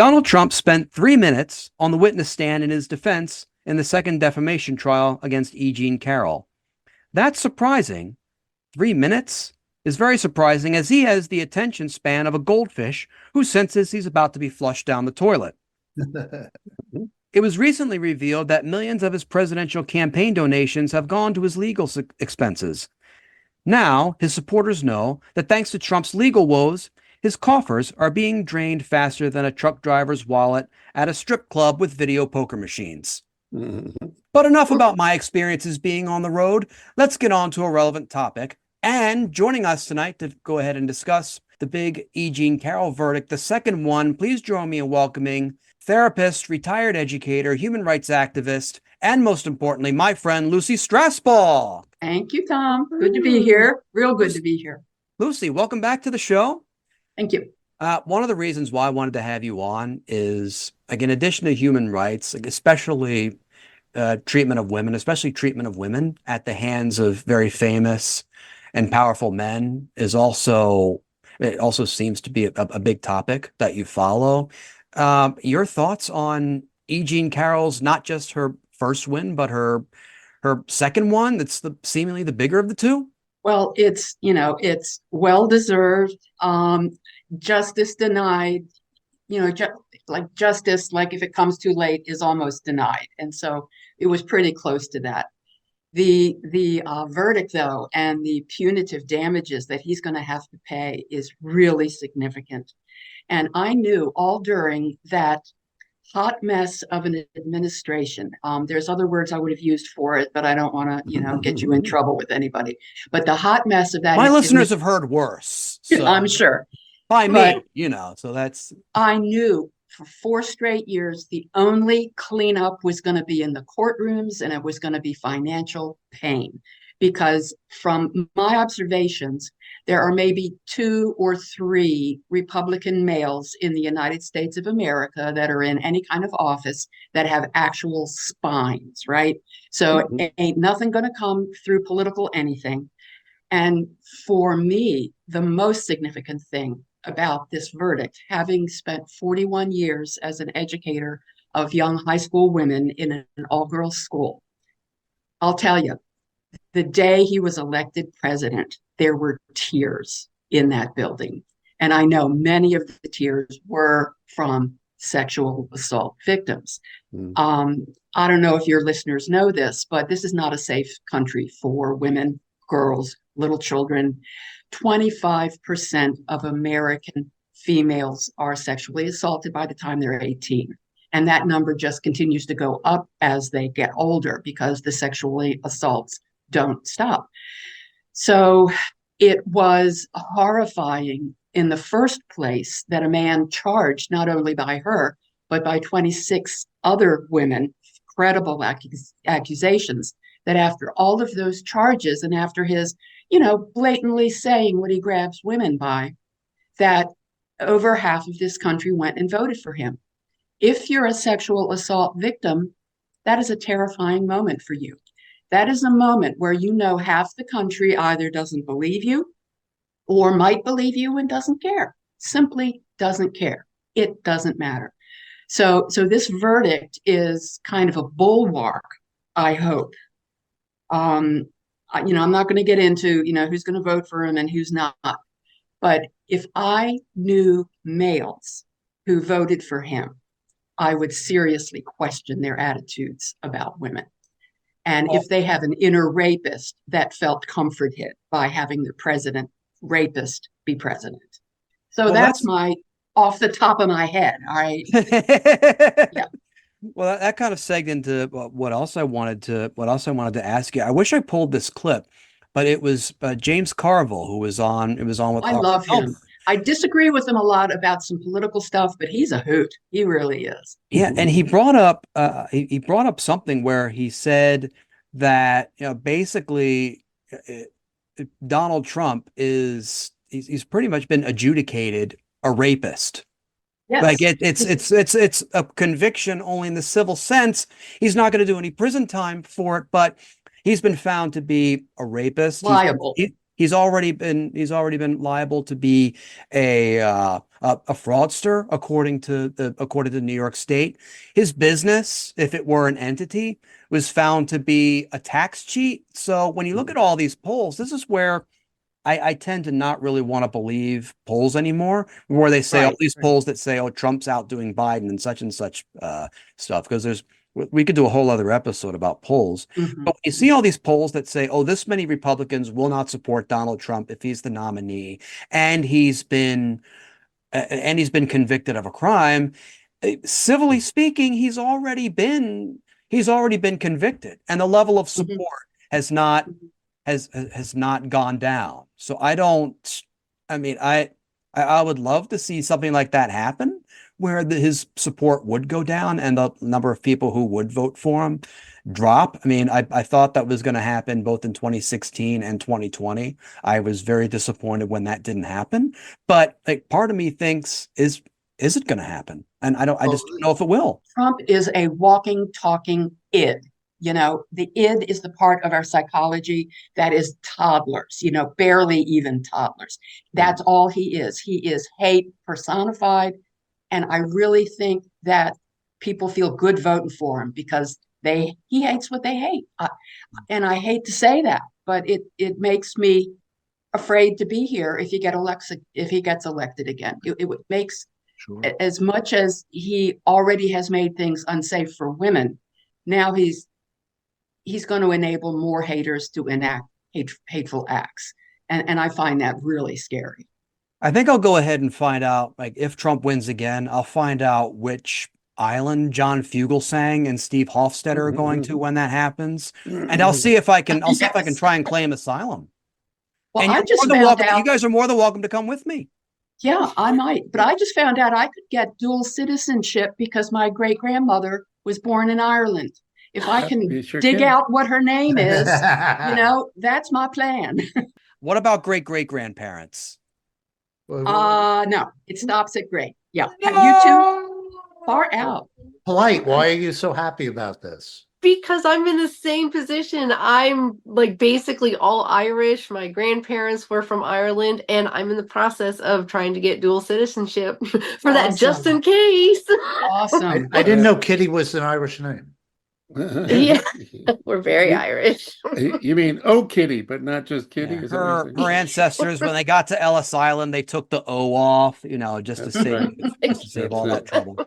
Donald Trump spent 3 minutes on the witness stand in his defense in the second defamation trial against E. Jean Carroll. That's surprising. 3 minutes is very surprising, as he has the attention span of a goldfish who senses he's about to be flushed down the toilet. It was recently revealed that millions of his presidential campaign donations have gone to his legal expenses. Now, his supporters know that thanks to Trump's legal woes, his coffers are being drained faster than a truck driver's wallet at a strip club with video poker machines. But enough about my experiences being on the road. Let's get on to a relevant topic. And joining us tonight to go ahead and discuss the big E. Jean Carroll verdict, the second one, please join me in welcoming therapist, retired educator, human rights activist, and most importantly, my friend, Lucy Strausbaugh. Thank you, Tom. Good to be here. Real good to be here. Lucy, welcome back to the show. Thank you. One of the reasons why I wanted to have you on is, like, in addition to human rights, like especially treatment of women, especially treatment of women at the hands of very famous and powerful men, it also seems to be a big topic that you follow. Your thoughts on E. Jean Carroll's, not just her first win, but her second one, that's seemingly the bigger of the two? Well, it's well-deserved. Justice denied, justice, like if it comes too late, is almost denied. And so it was pretty close to that. The verdict, though, and the punitive damages that he's going to have to pay is really significant. And I knew all during that hot mess of an administration. There's other words I would have used for it, but I don't want to, get you in trouble with anybody. But the hot mess of that. My listeners have heard worse. So. I'm sure. By me, so that's. I knew for 4 straight years, the only cleanup was going to be in the courtrooms, and it was going to be financial pain. Because from my observations, there are maybe 2 or 3 Republican males in the United States of America that are in any kind of office that have actual spines, right? So ain't nothing going to come through political anything. And for me, the most significant thing about this verdict, having spent 41 years as an educator of young high school women in an all-girls school, I'll tell you, the day he was elected president, there were tears in that building. And I know many of the tears were from sexual assault victims. I don't know if your listeners know this, but this is not a safe country for women, girls, little children. 25% of American females are sexually assaulted by the time they're 18. And that number just continues to go up as they get older because the sexually assaults don't stop. So it was horrifying in the first place that a man charged not only by her, but by 26 other women, credible accusations, that after all of those charges and after his, blatantly saying what he grabs women by, that over half of this country went and voted for him. If you're a sexual assault victim, that is a terrifying moment for you. That is a moment where half the country either doesn't believe you or might believe you and doesn't care, simply doesn't care. It doesn't matter. So this verdict is kind of a bulwark, I hope. I'm not going to get into, who's going to vote for him and who's not. But if I knew males who voted for him, I would seriously question their attitudes about women. And if they have an inner rapist that felt comforted by having the rapist be president. So that's my off the top of my head. All right. Yeah. Well, that kind of segged into what else I wanted to ask you. I wish I pulled this clip, but it was James Carville who was on. It was on with. I love him. I disagree with him a lot about some political stuff, but he's a hoot. He really is. Yeah, and he brought up something where he said that basically Donald Trump he's pretty much been adjudicated a rapist. Yes. Like it's a conviction only in the civil sense. He's not going to do any prison time for it, but he's been found to be a rapist. Liable. He's already been liable to be a fraudster according to New York State. His business, if it were an entity, was found to be a tax cheat. So when you look at all these polls, this is where I tend to not really want to believe polls anymore, where they say all these polls that say, oh, Trump's outdoing Biden and such stuff, because we could do a whole other episode about polls. Mhm. But when you see all these polls that say, oh, this many Republicans will not support Donald Trump if he's the nominee, and he's been convicted of a crime, civilly speaking, he's already been convicted, and the level of support has not has not gone down. So I mean, I would love to see something like that happen, where his support would go down and the number of people who would vote for him drop. I mean, I thought that was going to happen both in 2016 and 2020. I was very disappointed when that didn't happen. But like, part of me thinks, is it going to happen? And I just don't know if it will. Trump is a walking, talking id. You know, the id is the part of our psychology that is toddlers, you know, barely even toddlers. That's all he is. He is hate personified. And I really think that people feel good voting for him because he hates what they hate. And I hate to say that, but it makes me afraid to be here if he gets elected again. It makes, as much as he already has made things unsafe for women, now he's going to enable more haters to enact hateful acts. And I find that really scary. I think I'll go ahead and find out, like, if Trump wins again, I'll find out which island John Fugelsang and Steve Hofstetter are going to when that happens, and I'll see if I can try and claim asylum. Well, And I just found out, you guys are more than welcome to come with me. yeah, I might, but I just found out I could get dual citizenship because my great grandmother was born in Ireland. If I can dig out what her name is, you know, that's my plan. What about great grandparents? No, it stops at great. Yeah. You two, far out. Polite, why are you so happy about this? Because I'm in the same position. I'm like basically all Irish. My grandparents were from Ireland, and I'm in the process of trying to get dual citizenship for that, just in case. Awesome. I didn't know Kitty was an Irish name. Yeah, we're very Irish. You mean Oh Kitty, but not just Kitty? Yeah. Is that what you're saying? Her ancestors, when they got to Ellis Island, they took the O off, you know, just to save all that trouble.